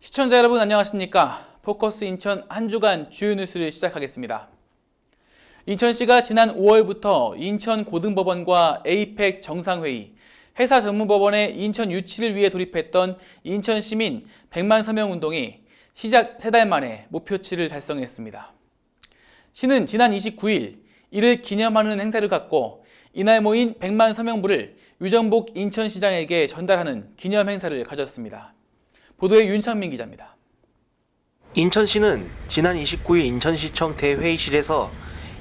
시청자 여러분 안녕하십니까? 포커스 인천 한 주간 주요 뉴스를 시작하겠습니다. 인천시가 지난 5월부터 인천고등법원과 에이펙 정상회의, 회사전문법원의 인천 유치를 위해 돌입했던 인천시민 100만 서명 운동이 시작 3달 만에 목표치를 달성했습니다. 시는 지난 29일 이를 기념하는 행사를 갖고 이날 모인 100만 서명부를 유정복 인천시장에게 전달하는 기념 행사를 가졌습니다. 보도에 윤창민 기자입니다. 인천시는 지난 29일 인천시청 대회의실에서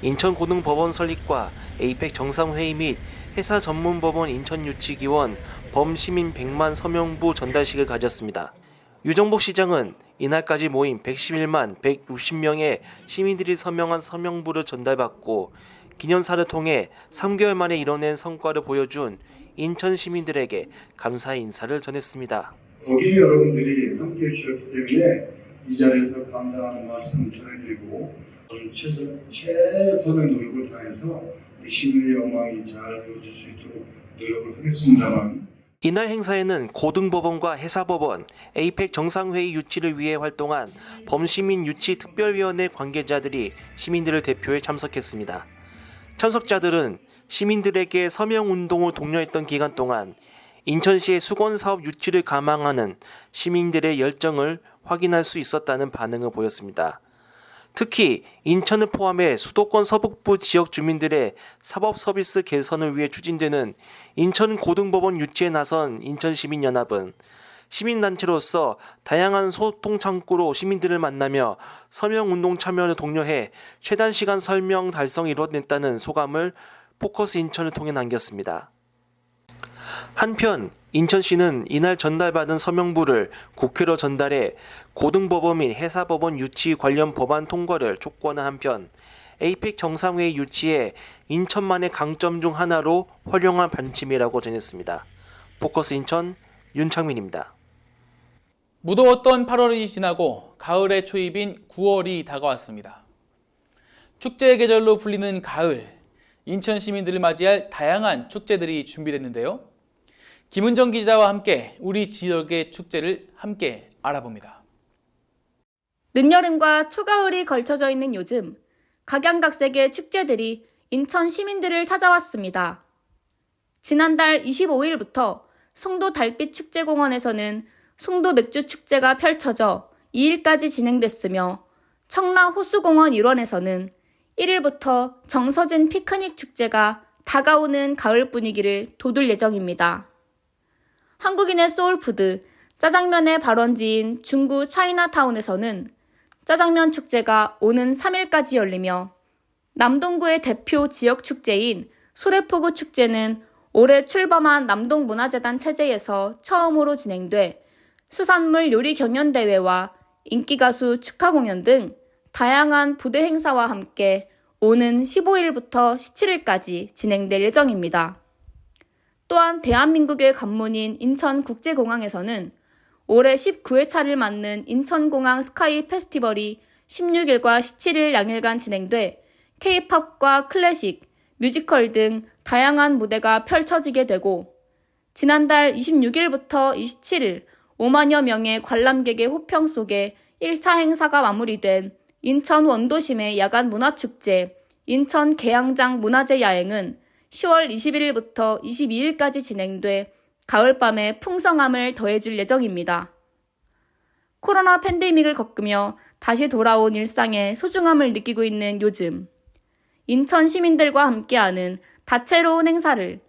인천고등법원 설립과 에이펙 정상회의 및 회사전문법원 인천유치기원 범시민 100만 서명부 전달식을 가졌습니다. 유정복 시장은 이날까지 모인 111만 160명의 시민들이 서명한 서명부를 전달받고 기념사를 통해 3개월 만에 이뤄낸 성과를 보여준 인천 시민들에게 감사의 인사를 전했습니다. 거기에 여러분들이 함께해 주셨기 때문에 이 자리에서 감사하는 말씀 전해드리고 최선의 노력을 다해서 시민의 영광이 잘 이루어질 수 있도록 노력을 하겠습니다만 이날 행사에는 고등법원과 회사법원, 에이펙 정상회의 유치를 위해 활동한 범시민 유치 특별위원회 관계자들이 시민들을 대표해 참석했습니다. 참석자들은 시민들에게 서명운동을 독려했던 기간 동안 인천시의 수건사업 유치를 감항하는 시민들의 열정을 확인할 수 있었다는 반응을 보였습니다. 특히 인천을 포함해 수도권 서북부 지역 주민들의 사법서비스 개선을 위해 추진되는 인천고등법원 유치에 나선 인천시민연합은 시민단체로서 다양한 소통 창구로 시민들을 만나며 서명운동 참여를 독려해 최단 시간 설명 달성을 이뤄냈다는 소감을 포커스 인천을 통해 남겼습니다. 한편 인천시는 이날 전달받은 서명부를 국회로 전달해 고등법원 및 회사법원 유치 관련 법안 통과를 촉구하는 한편 에이펙 정상회의 유치에 인천만의 강점 중 하나로 활용한 방침이라고 전했습니다. 포커스 인천 윤창민입니다. 무더웠던 8월이 지나고 가을의 초입인 9월이 다가왔습니다. 축제의 계절로 불리는 가을, 인천 시민들을 맞이할 다양한 축제들이 준비됐는데요. 김은정 기자와 함께 우리 지역의 축제를 함께 알아봅니다. 늦여름과 초가을이 걸쳐져 있는 요즘, 각양각색의 축제들이 인천 시민들을 찾아왔습니다. 지난달 25일부터 송도 달빛축제공원에서는 송도 맥주축제가 펼쳐져 2일까지 진행됐으며 청라 호수공원 일원에서는 1일부터 정서진 피크닉 축제가 다가오는 가을 분위기를 돋울 예정입니다. 한국인의 소울푸드 짜장면의 발원지인 중구 차이나타운에서는 짜장면 축제가 오는 3일까지 열리며 남동구의 대표 지역 축제인 소래포구 축제는 올해 출범한 남동문화재단 체제에서 처음으로 진행돼 수산물 요리 경연대회와 인기가수 축하 공연 등 다양한 부대 행사와 함께 오는 15일부터 17일까지 진행될 예정입니다. 또한 대한민국의 관문인 인천국제공항에서는 올해 19회차를 맞는 인천공항 스카이 페스티벌이 16일과 17일 양일간 진행돼 K-팝과 클래식, 뮤지컬 등 다양한 무대가 펼쳐지게 되고 지난달 26일부터 27일 5만여 명의 관람객의 호평 속에 1차 행사가 마무리된 인천 원도심의 야간 문화축제, 인천 계양장 문화제 야행은 10월 21일부터 22일까지 진행돼 가을밤의 풍성함을 더해줄 예정입니다. 코로나 팬데믹을 겪으며 다시 돌아온 일상의 소중함을 느끼고 있는 요즘, 인천 시민들과 함께하는 다채로운 행사를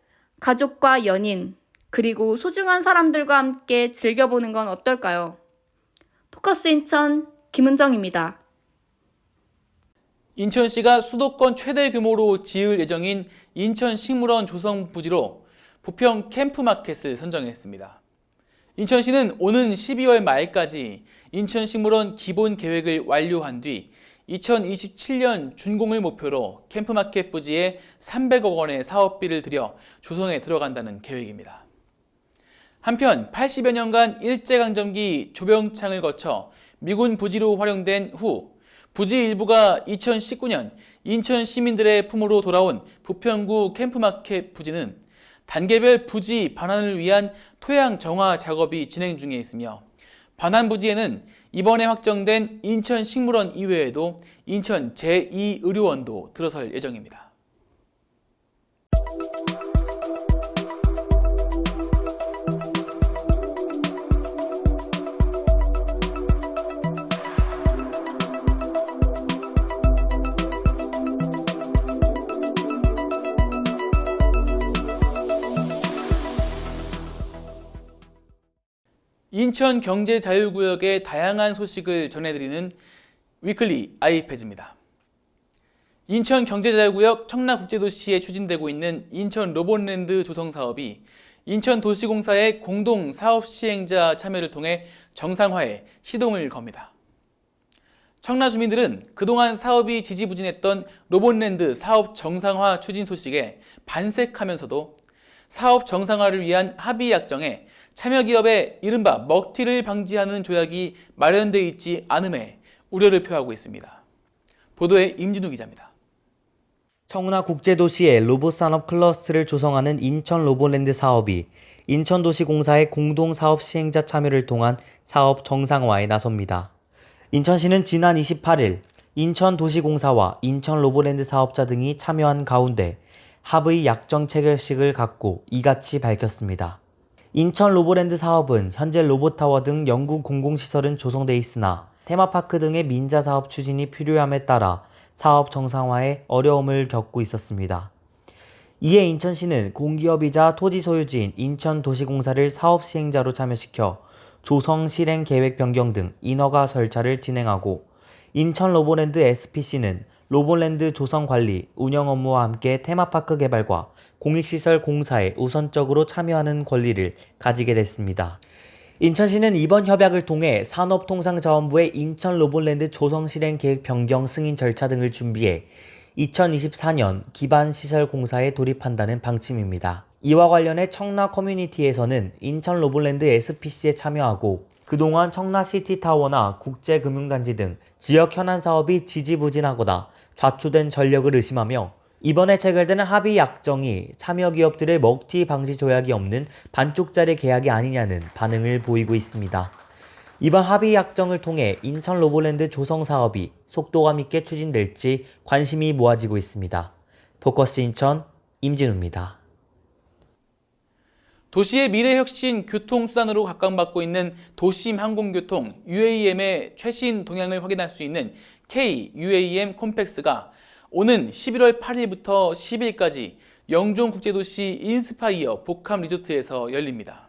가족과 연인, 그리고 소중한 사람들과 함께 즐겨보는 건 어떨까요? 포커스 인천 김은정입니다. 인천시가 수도권 최대 규모로 지을 예정인 인천식물원 조성 부지로 부평 캠프마켓을 선정했습니다. 인천시는 오는 12월 말까지 인천식물원 기본 계획을 완료한 뒤 2027년 준공을 목표로 캠프마켓 부지에 300억 원의 사업비를 들여 조성에 들어간다는 계획입니다. 한편 80여 년간 일제강점기 조병창을 거쳐 미군 부지로 활용된 후 부지 일부가 2019년 인천 시민들의 품으로 돌아온 부평구 캠프마켓 부지는 단계별 부지 반환을 위한 토양 정화 작업이 진행 중에 있으며 반환 부지에는 이번에 확정된 인천식물원 이외에도 인천 제2의료원도 들어설 예정입니다. 인천경제자유구역의 다양한 소식을 전해드리는 위클리 아이패즈입니다. 인천경제자유구역 청라국제도시에 추진되고 있는 인천 로봇랜드 조성 사업이 인천도시공사의 공동 사업 시행자 참여를 통해 정상화에 시동을 겁니다. 청라 주민들은 그동안 사업이 지지부진했던 로봇랜드 사업 정상화 추진 소식에 반색하면서도 사업 정상화를 위한 합의 약정에 참여기업의 이른바 먹튀를 방지하는 조약이 마련되어 있지 않음에 우려를 표하고 있습니다. 보도에 임진우 기자입니다. 청라국제도시의 로봇산업 클러스터를 조성하는 인천 로봇랜드 사업이 인천도시공사의 공동사업 시행자 참여를 통한 사업 정상화에 나섭니다. 인천시는 지난 28일 인천도시공사와 인천로봇랜드 사업자 등이 참여한 가운데 합의 약정 체결식을 갖고 이같이 밝혔습니다. 인천 로봇랜드 사업은 현재 로봇타워 등 연구 공공시설은 조성돼 있으나 테마파크 등의 민자 사업 추진이 필요함에 따라 사업 정상화에 어려움을 겪고 있었습니다. 이에 인천시는 공기업이자 토지 소유지인 인천도시공사를 사업 시행자로 참여시켜 조성 실행 계획 변경 등 인허가 절차를 진행하고 인천 로봇랜드 SPC는 로봇랜드 조성 관리, 운영 업무와 함께 테마파크 개발과 공익시설 공사에 우선적으로 참여하는 권리를 가지게 됐습니다. 인천시는 이번 협약을 통해 산업통상자원부의 인천 로봇랜드 조성 실행 계획 변경 승인 절차 등을 준비해 2024년 기반시설 공사에 돌입한다는 방침입니다. 이와 관련해 청라 커뮤니티에서는 인천 로봇랜드 SPC에 참여하고 그동안 청라시티타워나 국제금융단지 등 지역 현안 사업이 지지부진하거나 좌초된 전력을 의심하며 이번에 체결되는 합의 약정이 참여 기업들의 먹튀 방지 조약이 없는 반쪽짜리 계약이 아니냐는 반응을 보이고 있습니다. 이번 합의 약정을 통해 인천 로봇랜드 조성 사업이 속도감 있게 추진될지 관심이 모아지고 있습니다. 포커스 인천 임진우입니다. 도시의 미래혁신 교통수단으로 각광받고 있는 도심항공교통 UAM의 최신 동향을 확인할 수 있는 K-UAM 콤팩스가 오는 11월 8일부터 10일까지 영종국제도시 인스파이어 복합 리조트에서 열립니다.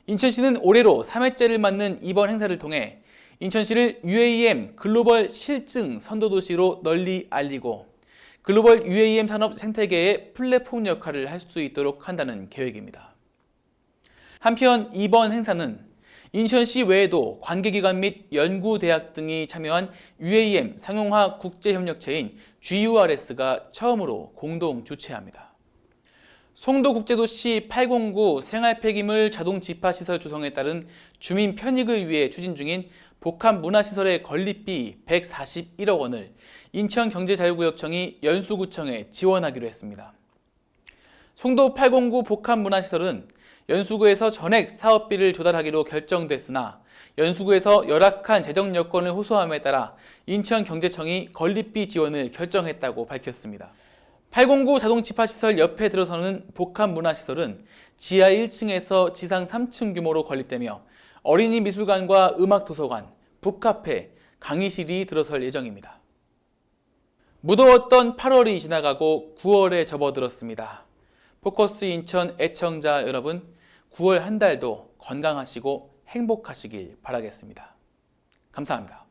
인천시는 올해로 3회째를 맞는 이번 행사를 통해 인천시를 UAM 글로벌 실증 선도도시로 널리 알리고 글로벌 UAM 산업 생태계의 플랫폼 역할을 할 수 있도록 한다는 계획입니다. 한편 이번 행사는 인천시 외에도 관계기관 및 연구대학 등이 참여한 UAM 상용화 국제협력체인 GURS가 처음으로 공동 주최합니다. 송도국제도시 809 생활폐기물 자동 집합시설 조성에 따른 주민 편익을 위해 추진 중인 복합문화시설의 건립비 141억 원을 인천경제자유구역청이 연수구청에 지원하기로 했습니다. 송도 809 복합문화시설은 연수구에서 전액 사업비를 조달하기로 결정됐으나 연수구에서 열악한 재정 여건을 호소함에 따라 인천경제청이 건립비 지원을 결정했다고 밝혔습니다. 809 자동집합시설 옆에 들어서는 복합문화시설은 지하 1층에서 지상 3층 규모로 건립되며 어린이 미술관과 음악도서관, 북카페, 강의실이 들어설 예정입니다. 무더웠던 8월이 지나가고 9월에 접어들었습니다. 포커스 인천 애청자 여러분, 9월 한 달도 건강하시고 행복하시길 바라겠습니다. 감사합니다.